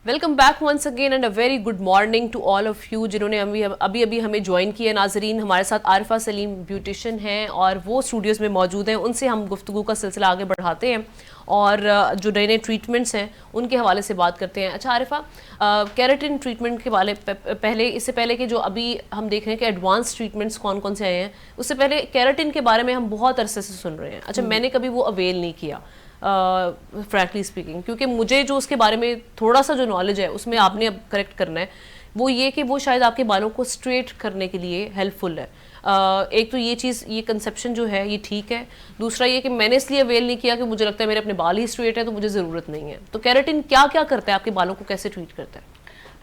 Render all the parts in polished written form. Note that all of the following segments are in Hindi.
Welcome back once again and a very good morning to all of you जिन्होंने अभी अभी हमें ज्वाइन किया। नाजरीन, हमारे साथ आरिफा सलीम ब्यूटिशियन हैं और वो स्टूडियोज़ में मौजूद हैं। उनसे हम गुफ्तगू का सिलसिला आगे बढ़ाते हैं और जो नए नए ट्रीटमेंट्स हैं उनके हवाले से बात करते हैं। अच्छा आरिफा, केराटिन ट्रीटमेंट के वाले इससे पहले कि जो अभी हम देख रहे हैं कि एडवांस ट्रीटमेंट्स कौन कौन से आए हैं, उससे पहले केराटिन के बारे में हम बहुत अरसे से सुन रहे हैं। अच्छा, मैंने कभी वो अवेल नहीं किया फ्रैंकली स्पीकिंग, क्योंकि मुझे जो उसके बारे में थोड़ा सा जो नॉलेज है उसमें आपने अब करेक्ट करना है, वो ये कि वो शायद आपके बालों को स्ट्रेट करने के लिए हेल्पफुल है। एक तो ये चीज़, ये कंसेप्शन जो है ये ठीक है। दूसरा ये कि मैंने इसलिए अवेल नहीं किया कि मुझे लगता है मेरे अपने बाल ही स्ट्रेट है तो मुझे ज़रूरत नहीं है। तो केराटिन क्या क्या करता है, आपके बालों को कैसे ट्रीट करता है?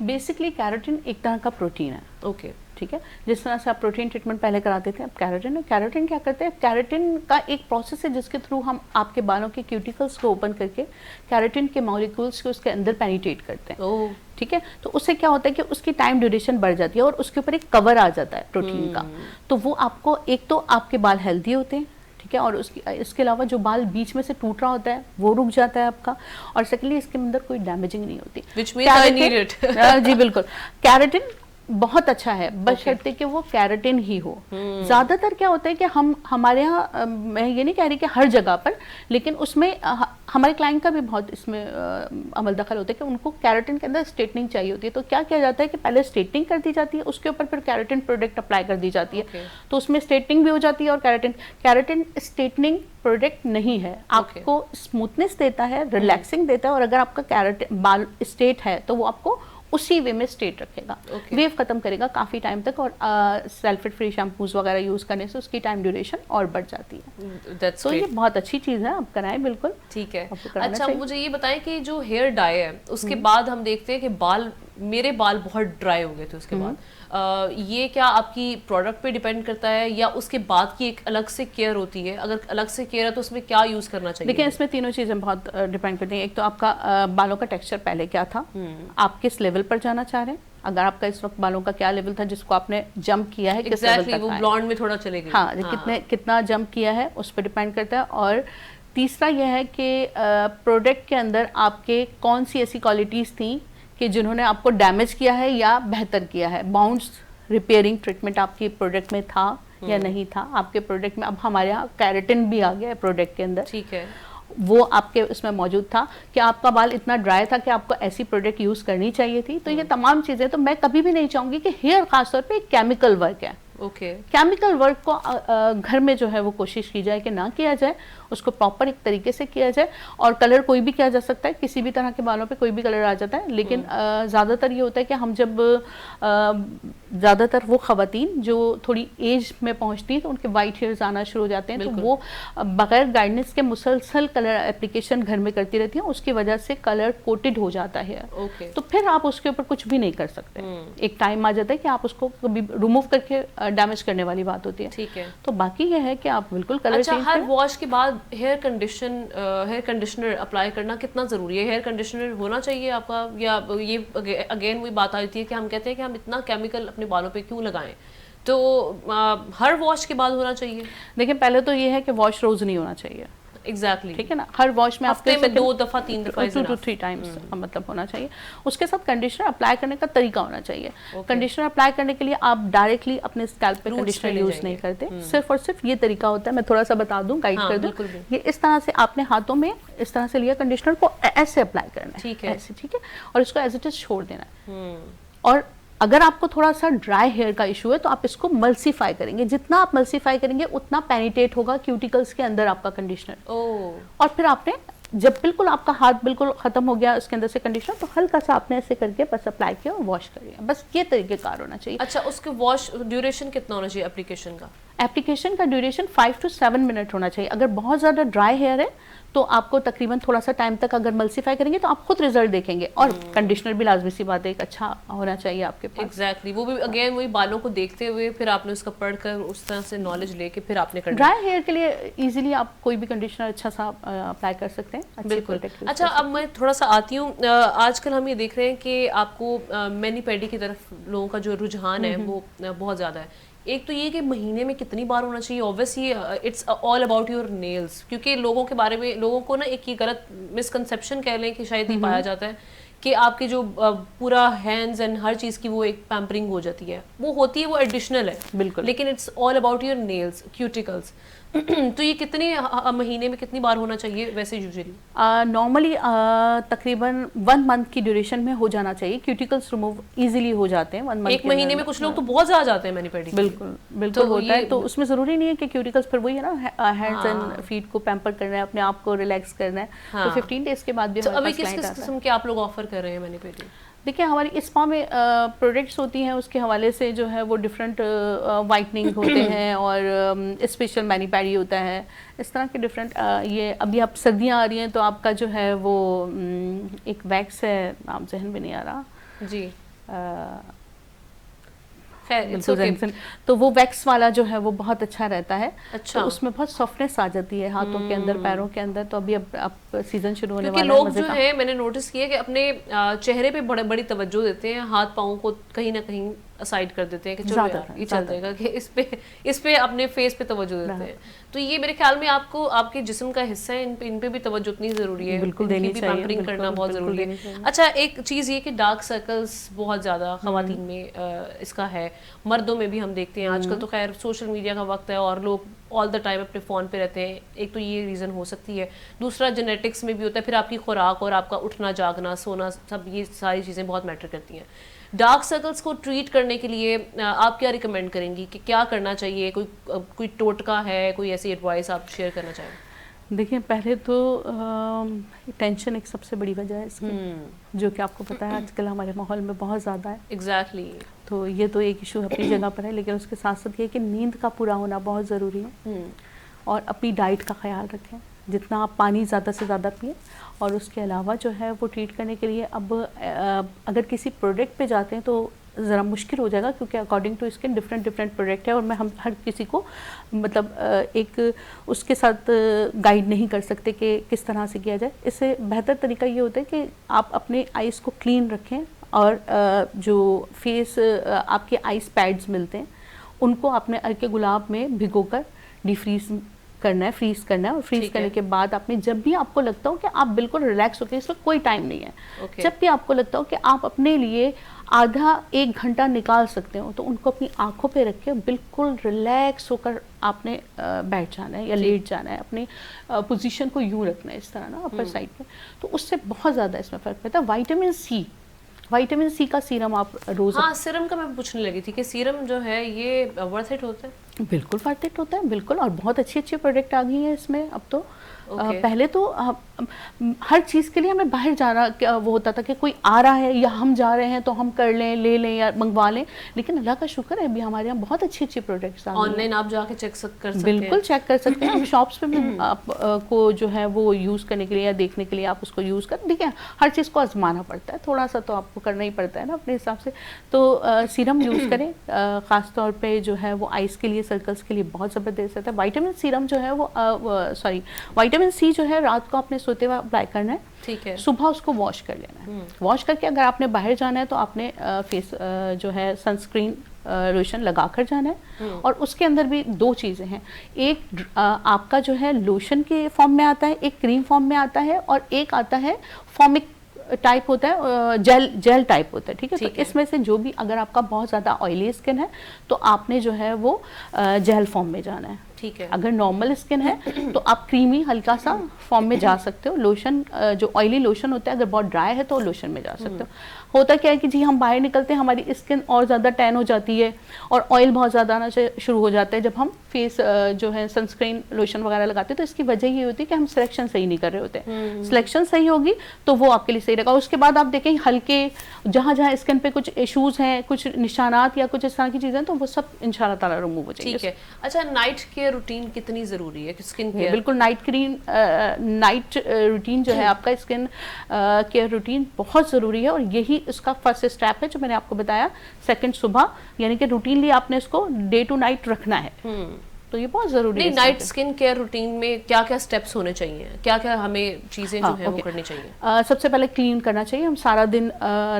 बेसिकली केराटिन एक तरह का प्रोटीन है। ओके, ठीक है, जिस तरह से आप प्रोटीन ट्रीटमेंट पहले कराते थे, अब केराटिन है। केराटिन क्या करते हैं? केराटिन का एक प्रोसेस है जिसके थ्रू हम आपके बालों के क्यूटिकल्स को ओपन करके केराटिन के मॉलिक्यूल्स को उसके अंदर पेनिट्रेट करते हैं। ठीक है, तो उससे क्या होता है कि उसकी टाइम ड्यूरेशन बढ़ जाती है और उसके ऊपर एक कवर आ जाता है प्रोटीन का। तो वो आपको, एक तो आपके बाल हेल्दी होते हैं, ठीक है, और इसके अलावा जो बाल बीच में से टूट रहा होता है वो रुक जाता है आपका, और सेकेंडली इसके अंदर कोई डैमेजिंग नहीं होती। Which means I need it. जी बिल्कुल, केराटिन बहुत अच्छा है, बशर्ते कि वो केराटिन ही हो। ज्यादातर क्या होता है कि हमारे यहाँ, मैं ये नहीं कह रही कि हर जगह पर, लेकिन उसमें हमारे क्लाइंट का भी बहुत इसमें अमल दखल होता है कि उनको केराटिन के अंदर स्ट्रेटनिंग चाहिए होती है। तो क्या किया जाता है कि पहले स्ट्रेटनिंग कर दी जाती है, उसके ऊपर फिर केराटिन प्रोडक्ट अप्लाई कर दी जाती है। तो उसमें स्ट्रेटनिंग भी हो जाती है। और केराटिन स्ट्रेटनिंग प्रोडक्ट नहीं है, आपको स्मूथनेस देता है, रिलैक्सिंग देता है, और अगर आपका केराटिन बाल स्ट्रेट है तो वो आपको उसी वे में स्ट्रेट रखेगा, वेव खत्म करेगा काफी टाइम तक। और सल्फेट फ्री शैम्पूज वगैरह यूज करने से उसकी टाइम ड्यूरेशन और बढ़ जाती है। तो ये बहुत अच्छी चीज है, आप कराएं बिल्कुल। ठीक है। अच्छा, मुझे ये बताएं कि जो हेयर डाई है उसके बाद हम देखते हैं कि मेरे बाल बहुत ड्राई हो गए थे उसके बाद, ये क्या आपकी प्रोडक्ट पे डिपेंड करता है या उसके बाद की एक अलग से केयर होती है? अगर अलग से केयर है तो उसमें क्या यूज करना चाहिए? देखिए, इसमें तीनों चीजें बहुत डिपेंड करती हैं। एक तो आपका बालों का टेक्सचर पहले क्या था, आप किस लेवल पर जाना चाह रहे हैं। अगर आपका इस वक्त बालों का क्या लेवल था जिसको आपने जंप किया है, किस लेवल तक वो ब्लॉन्ड में थोड़ा चले गए, हाँ, कितना जंप किया है उस पर डिपेंड करता है। और तीसरा यह है कि प्रोडक्ट के अंदर आपके कौन सी ऐसी क्वालिटीज थी कि जिन्होंने आपको डैमेज किया है या बेहतर किया है। बाउंस रिपेयरिंग ट्रीटमेंट आपके प्रोडक्ट में था या नहीं था आपके प्रोडक्ट में। अब हमारे यहाँ केराटिन भी आ गया है प्रोडक्ट के अंदर, ठीक है, वो आपके उसमें मौजूद था कि आपका बाल इतना ड्राई था कि आपको ऐसी प्रोडक्ट यूज करनी चाहिए थी। तो ये तमाम चीजें, तो मैं कभी भी नहीं चाहूंगी कि हेयर खासतौर पे एक केमिकल वर्क है। केमिकल वर्क को घर में जो है वो कोशिश की जाए कि ना किया जाए, उसको प्रॉपर एक तरीके से किया जाए। और कलर कोई भी किया जा सकता है, किसी भी तरह के बालों पे कोई भी कलर आ जाता है, लेकिन ज़्यादातर ये होता है कि हम जब ज़्यादातर वो ख़वातीन जो थोड़ी एज में पहुंचती हैं तो उनके वाइट हेयर्स आना शुरू हो जाते हैं, तो वो बगैर गाइडेंस के मुसलसल कलर एप्लीकेशन घर में करती रहती हैं, उसकी वजह से कलर कोटेड हो जाता है। तो फिर आप उसके ऊपर कुछ भी नहीं कर सकते। एक टाइम आ जाता है कि आप उसको कभी रिमूव करके डैमेज करने वाली बात होती है। ठीक है, तो बाकी ये है कि आप बिल्कुल कलर चेंज हर वॉश के बाद हेयर कंडीशनर अप्लाई करना कितना जरूरी है? हेयर कंडीशनर होना चाहिए आपका, या ये अगेन वही बात आती है कि हम कहते हैं कि हम इतना केमिकल अपने बालों पे क्यों लगाएं, तो हर वॉश के बाद होना चाहिए? देखिए, पहले तो ये है कि वॉश रोज नहीं होना चाहिए। एग्जैक्टली, ठीक है ना, हर वॉश में आपके 2 दफा 3 दफा 2 to 3 टाइम्स मतलब होना चाहिए। उसके साथ कंडीशनर अप्लाई करने का तरीका होना चाहिए। कंडीशनर अप्लाई करने के लिए आप डायरेक्टली अपने स्कैल्प पे कंडीशनर यूज नहीं करते, सिर्फ और सिर्फ ये तरीका होता है। मैं थोड़ा सा बता दूं, गाइड कर दूं। ये इस तरह से आपने हाथों में इस तरह से लिया, कंडीशनर को ऐसे अप्लाई करना है, ठीक है, ऐसे, ठीक है, और इसको एज इट इज छोड़ देना है। और अगर आपको थोड़ा सा ड्राई हेयर का इशू है तो आप इसको मल्सीफाई करेंगे। जितना आप मल्सीफाई करेंगे उतना पेनिट्रेट होगा क्यूटिकल्स के अंदर आपका कंडीशनर। और फिर आपने जब बिल्कुल आपका हाथ बिल्कुल खत्म हो गया उसके अंदर से कंडीशनर, तो हल्का सा आपने ऐसे करके बस अप्लाई किया और वॉश करिए, बस ये तरीकेकार होना चाहिए। अच्छा, उसके वॉश ड्यूरेशन कितना होना चाहिए एप्लीकेशन का? एप्लीकेशन का ड्यूरेशन 5 to 7 मिनट होना चाहिए। अगर बहुत ज़्यादा ड्राई हेयर है तो आपको तकरीबन थोड़ा सा टाइम तक अगर मल्सीफाई करेंगे तो आप खुद रिजल्ट देखेंगे। और कंडीशनर भी लाजमी सी बात है, एक अच्छा होना चाहिए आपके पास। एग्जैक्टली, वो भी अगेन वही बालों को देखते हुए फिर आपने उसका पढ़कर उस तरह से नॉलेज लेके फिर आपने करना। ड्राई हेयर के लिए इजीली आप कोई भी कंडीशनर अच्छा सा अप्लाई कर सकते हैं। बिल्कुल। अच्छा, अब मैं थोड़ा सा आती हूँ, आजकल हम ये देख रहे हैं कि आपको मैनी पेडी की तरफ लोगों का जो रुझान है वो बहुत ज़्यादा है। एक तो ये कि महीने में कितनी बार होना चाहिए, obviously it's all about your nails, क्योंकि लोगों के बारे में, लोगों को ना एक ये गलत मिसकंसेप्शन कह लें कि शायद ये पाया जाता है कि आपके जो पूरा हैंड्स एंड हर चीज़ की वो एक पैम्परिंग हो जाती है, वो होती है, वो एडिशनल है बिल्कुल। लेकिन it's all about your nails, cuticles. तो ये कितने महीने में कितनी बार होना चाहिए वैसे यूजुअली? नॉर्मली तकरीबन 1 मंथ की ड्यूरेशन में हो जाना चाहिए। क्यूटिकल्स रिमूव इजीली हो जाते हैं 1 मंथ। एक महीने में कुछ लोग तो बहुत ज़्यादा जाते हैं मैनिपेडी। बिल्कुल बिल्कुल होता है। तो उसमें ज़रूरी नहीं है कि क्यूटिकल्स, फिर वही है ना, हैंड्स एंड फीट को पैम्पर करना है, अपने आप को रिलैक्स करना है। तो 15 डेज के बाद भी अभी किस किस्म के आप लोग ऑफर कर रहे हैं मैनिपेडी? देखिए, हमारी स्पा में प्रोडक्ट्स होती हैं, उसके हवाले से जो है वो डिफरेंट वाइटनिंग होते हैं और स्पेशल मैनिपेडी होता है, इस तरह के डिफरेंट। ये अभी आप सर्दियां आ रही हैं तो आपका जो है वो एक वैक्स है, नाम जहन में नहीं आ रहा जी, तो वो वैक्स वाला जो है वो बहुत अच्छा रहता है। अच्छा। तो उसमें बहुत सॉफ्टनेस आ जाती है हाथों के अंदर, पैरों के अंदर। तो अभी अब सीजन शुरू होने वाला है। लोग जो है, मैंने नोटिस किया कि अपने चेहरे पे बड़ी तवज्जो देते हैं, हाथ पाँव को कहीं ना कहीं असाइड कर देते हैं कि चलो यार ये चल जाएगा, कि इस पे अपने फेस पे तवज्जो देते हैं। तो ये मेरे ख्याल में आपको आपके जिस्म का हिस्सा है, इन पे भी तवज्जो इतनी जरूरी है, बिल्कुल देनी चाहिए, पैम्परिंग करना बहुत जरूरी है। अच्छा, एक चीज़ ये कि डार्क सर्कल्स बहुत ज़्यादा ख़वातीन में इसका है, मर्दों में भी हम देखते हैं आजकल। तो खैर सोशल मीडिया का वक्त है और लोग ऑल द टाइम अपने फ़ोन पे रहते हैं, एक तो ये रीज़न हो सकती है, दूसरा जेनेटिक्स में भी होता है, फिर आपकी खुराक और आपका उठना जागना सोना, सब ये सारी चीज़ें बहुत मैटर करती हैं। डार्क सर्कल्स को ट्रीट करने के लिए आप क्या रिकमेंड करेंगी कि क्या करना चाहिए? कोई टोटका है, कोई ऐसी एडवाइस आप शेयर करना चाहें? देखिए, पहले तो टेंशन एक सबसे बड़ी वजह है इसकी, जो कि आपको पता है आजकल हमारे माहौल में बहुत ज़्यादा है। एग्जैक्टली। तो ये तो एक इशू अपनी जगह पर है, लेकिन उसके साथ साथ ये कि नींद का पूरा होना बहुत ज़रूरी है और अपनी डाइट का ख्याल रखें, जितना आप पानी ज़्यादा से ज़्यादा पिए। और उसके अलावा जो है वो ट्रीट करने के लिए अब अगर किसी प्रोडक्ट पे जाते हैं तो ज़रा मुश्किल हो जाएगा, क्योंकि according to skin different product है और हम हर किसी को मतलब एक उसके साथ गाइड नहीं कर सकते कि किस तरह से किया जाए। इससे बेहतर तरीका ये होता है कि आप अपने आइज़ को क्लीन रखें और जो फेस आपके आइस पैड्स मिलते हैं उनको अपने अर्के गुलाब में भिगोकर डिफ्रीज करना है, फ्रीज करना है। और फ्रीज करने के बाद आपने जब भी आपको लगता हो कि आप बिल्कुल रिलैक्स हो गए, इसमें कोई टाइम नहीं है, जब भी आपको लगता हो कि आप अपने लिए आधा 1 घंटा निकाल सकते हो, तो उनको अपनी आंखों पे रख के बिल्कुल रिलैक्स होकर आपने बैठ जाना है या लेट जाना है। अपनी पोजीशन को यूं रखना है, इस तरह ना अपर साइड पे। तो उससे बहुत ज़्यादा इसमें फ़र्क पड़ता है। विटामिन सी का सीरम आप रोज़। हाँ, सीरम का मैं पूछने लगी थी कि सीरम जो है ये वर्थ इट होता है? बिल्कुल वर्थ इट होता है, बिल्कुल। और बहुत अच्छी प्रोडक्ट आ गई हैं इसमें अब तो। पहले तो हर चीज़ के लिए हमें बाहर जाना वो होता था कि कोई आ रहा है या हम जा रहे हैं तो हम कर लें, ले लें या मंगवा लें। लेकिन अल्लाह का शुक्र है अभी हमारे यहाँ बहुत अच्छी प्रोडक्ट्स आ गई हैं। ऑनलाइन आप जाके चेक कर सकते हैं। बिल्कुल चेक कर सकते हैं। हम शॉप्स पे भी आपको जो है वो यूज़ करने के लिए या देखने के लिए आप उसको यूज़ कर। देखिए, हर चीज़ को आजमाना पड़ता है, थोड़ा सा तो आपको करना ही पड़ता है ना अपने हिसाब से। तो सीरम यूज़ करें, ख़ास तौर पे जो है वो आइस के लिए, सर्कल्स के लिए बहुत ज़बरदस्त रहता है। विटामिन सीरम जो है वो विटामिन सी जो है रात को आपने सोते हुए अप्लाई करना है, ठीक है। सुबह उसको वॉश कर लेना है। वॉश करके अगर आपने बाहर जाना है तो आपने फेस जो है सनस्क्रीन लोशन लगा कर जाना है। और उसके अंदर भी 2 चीज़ें हैं, एक आपका जो है लोशन के फॉर्म में आता है, एक क्रीम फॉर्म में आता है और एक आता है फॉर्मिक टाइप होता है, जेल टाइप होता है। ठीक है। तो इसमें से जो भी, अगर आपका बहुत ज़्यादा ऑयली स्किन है तो आपने जो है वो जेल फॉर्म में जाना है। ठीक है। अगर नॉर्मल स्किन है तो आप क्रीमी हल्का सा फॉर्म में जा सकते हो। लोशन जो ऑयली लोशन होता है, अगर बहुत ड्राई है तो लोशन में जा सकते हो। होता क्या है कि जी हम बाहर निकलते हैं, हमारी स्किन और ज़्यादा टैन हो जाती है और ऑयल बहुत ज़्यादा आना शुरू हो जाता है जब हम फेस जो है सनस्क्रीन लोशन वगैरह लगाते हैं। तो इसकी वजह ये होती है कि हम सिलेक्शन सही नहीं कर रहे होते। सिलेक्शन सही होगी तो वो आपके लिए सही रहेगा। उसके बाद आप देखें हल्के जहाँ जहाँ स्किन पे कुछ इशूज़ हैं, कुछ निशानात या कुछ इस तरह की चीज़ें, तो वो सब इंशाल्लाह ताला रिमूव हो जाएंगे। ठीक है। अच्छा, नाइट केयर रूटीन कितनी ज़रूरी है स्किन केयर? बिल्कुल, नाइट रूटीन जो है आपका स्किन केयर रूटीन बहुत ज़रूरी है और यही इसका फर्स्ट स्टेप है जो मैंने आपको बताया। सेकंड सुबह, यानी कि रूटीनली आपने इसको डे टू नाइट रखना है। तो ये बहुत ज़रूरी है। नहीं, नाइट स्किन केयर रूटीन में क्या क्या स्टेप्स होने चाहिए, क्या क्या हमें चीज़ें जो है वो करनी चाहिए? सबसे पहले क्लीन करना चाहिए। हम सारा दिन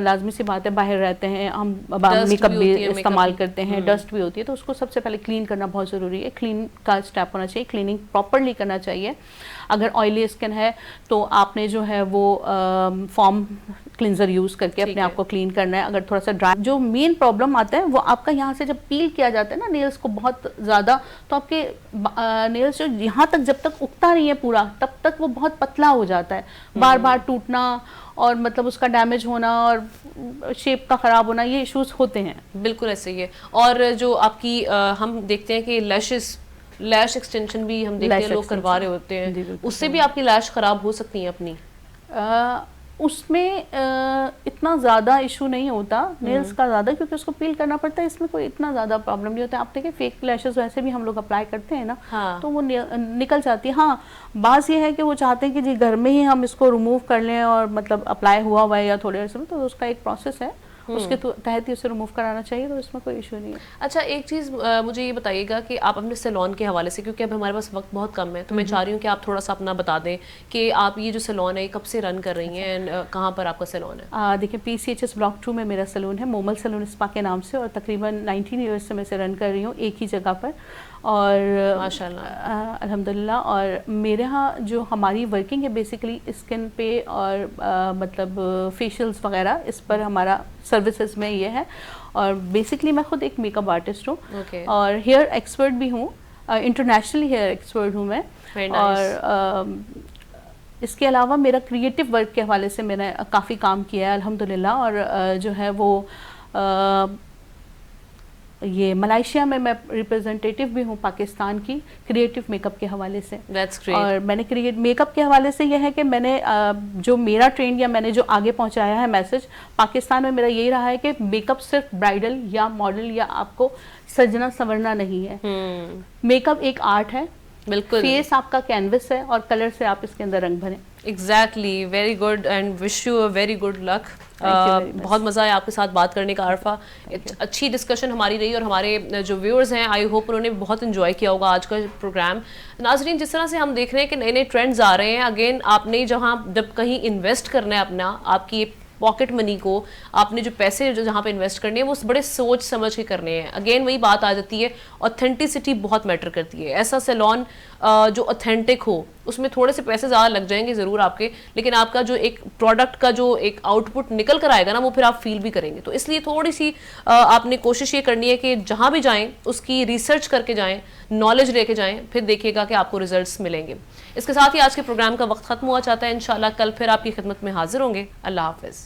लाजमी सी बात है बाहर रहते हैं, हम मेकअप भी इस्तेमाल करते हैं, डस्ट भी होती है, तो उसको सबसे पहले क्लीन करना बहुत ज़रूरी है। क्लीन का स्टेप होना चाहिए, क्लीनिंग प्रॉपरली करना चाहिए। अगर ऑयली स्किन है तो आपने जो है वो फॉर्म क्लिनजर यूज़ करके अपने आप को क्लीन करना है। अगर थोड़ा सा ड्राई, जो मेन प्रॉब्लम आता है वो आपका यहाँ से जब पील किया जाता है ना नेल्स को बहुत ज़्यादा, तो आपके नेल्स जो यहाँ तक जब तक उगता नहीं है पूरा तब तक वो बहुत पतला हो जाता है, बार बार टूटना और मतलब उसका डैमेज होना और शेप का ख़राब होना, ये इश्यूज होते हैं। बिल्कुल ऐसे ही है। और जो आपकी हम देखते हैं कि लैश एक्सटेंशन भी हम देखते हैं लोग करवा रहे होते हैं, उससे भी आपकी लैश ख़राब हो सकती है अपनी? उसमें इतना ज़्यादा इशू नहीं होता नेल्स का ज़्यादा, क्योंकि उसको पील करना पड़ता है, इसमें कोई इतना ज़्यादा प्रॉब्लम नहीं होता है। आप देखिए फेक लैशेस वैसे भी हम लोग अप्लाई करते हैं ना, हाँ। तो वो निकल जाती है। हाँ, बात ये है कि वो चाहते हैं कि जी घर में ही हम इसको रिमूव कर लें और मतलब अप्लाई हुआ है या थोड़े अर्से में, तो उसका एक प्रोसेस है, उसके तहत ही उसे रिमूव कराना चाहिए, तो इसमें कोई इशू नहीं है। अच्छा, एक चीज़ मुझे ये बताइएगा कि आप अपने सैलून के हवाले से, क्योंकि अब हमारे पास वक्त बहुत कम है, तो मैं चाह रही हूँ कि आप थोड़ा सा अपना बता दें कि आप ये जो सैलून है कब से रन कर रही हैं एंड कहाँ पर आपका सैलून है? देखिए, PCHS ब्लॉक 2 में मेरा सैलून है, मोमल सैलून स्पा के नाम से, और तकरीबन 19 ईयर्स से मैं इसे रन कर रही हूँ एक ही जगह पर, और माशाल्लाह अल्हम्दुलिल्लाह। और मेरे यहाँ जो हमारी वर्किंग है बेसिकली स्किन पे और मतलब फेशियल्स वगैरह, इस पर हमारा सर्विसेज में ये है। और बेसिकली मैं खुद एक मेकअप आर्टिस्ट हूँ और हेयर एक्सपर्ट भी हूँ, इंटरनेशनल हेयर एक्सपर्ट हूँ मैं। और इसके अलावा मेरा क्रिएटिव वर्क के हवाले से मैंने काफ़ी काम किया है अल्हम्दुलिल्लाह। और जो है वो ये मलेशिया में मैं रिप्रेजेंटेटिव भी हूँ पाकिस्तान की, क्रिएटिव मेकअप के हवाले से। That's great. और मैंने मेकअप के हवाले से यह है कि मैंने जो मेरा ट्रेंड या मैंने जो आगे पहुँचाया है मैसेज पाकिस्तान में, मेरा यही रहा है कि मेकअप सिर्फ ब्राइडल या मॉडल या आपको सजना संवरना नहीं है। मेकअप एक आर्ट है, बिल्कुल। फेस आपका कैनवस है और कलर से आप इसके अंदर रंग भरें। Exactly, very good and wish you a very good luck. बहुत मज़ा आया आपके साथ बात करने का आरफा, अच्छी डिस्कशन हमारी रही और हमारे जो व्यूअर्स हैं आई होप उन्होंने बहुत इन्जॉय किया होगा आज का प्रोग्राम। नाजरीन, जिस तरह से हम देख रहे हैं कि नए नए ट्रेंड्स आ रहे हैं, अगेन आपने जहाँ जब कहीं इन्वेस्ट करना है अपना, आपकी पॉकेट मनी को, आपने जो पैसे जो जहाँ पे इन्वेस्ट करने हैं वो बड़े सोच समझ के करने हैं। अगेन वही बात आ जाती है, ऑथेंटिसिटी बहुत मैटर करती है। ऐसा सैलून जो ऑथेंटिक हो, उसमें थोड़े से पैसे ज़्यादा लग जाएंगे ज़रूर आपके, लेकिन आपका जो एक प्रोडक्ट का जो एक आउटपुट निकल कर आएगा ना, वो फिर आप फील भी करेंगे। तो इसलिए थोड़ी सी आपने कोशिश ये करनी है कि जहाँ भी जाएँ उसकी रिसर्च करके जाएँ, नॉलेज लेके जाएँ, फिर देखिएगा कि आपको रिजल्ट्स मिलेंगे। इसके साथ ही आज के प्रोग्राम का वक्त खत्म हुआ चाहता है। इंशाल्लाह कल फिर आपकी खिदमत में हाजिर होंगे। अल्लाह हाफिज़।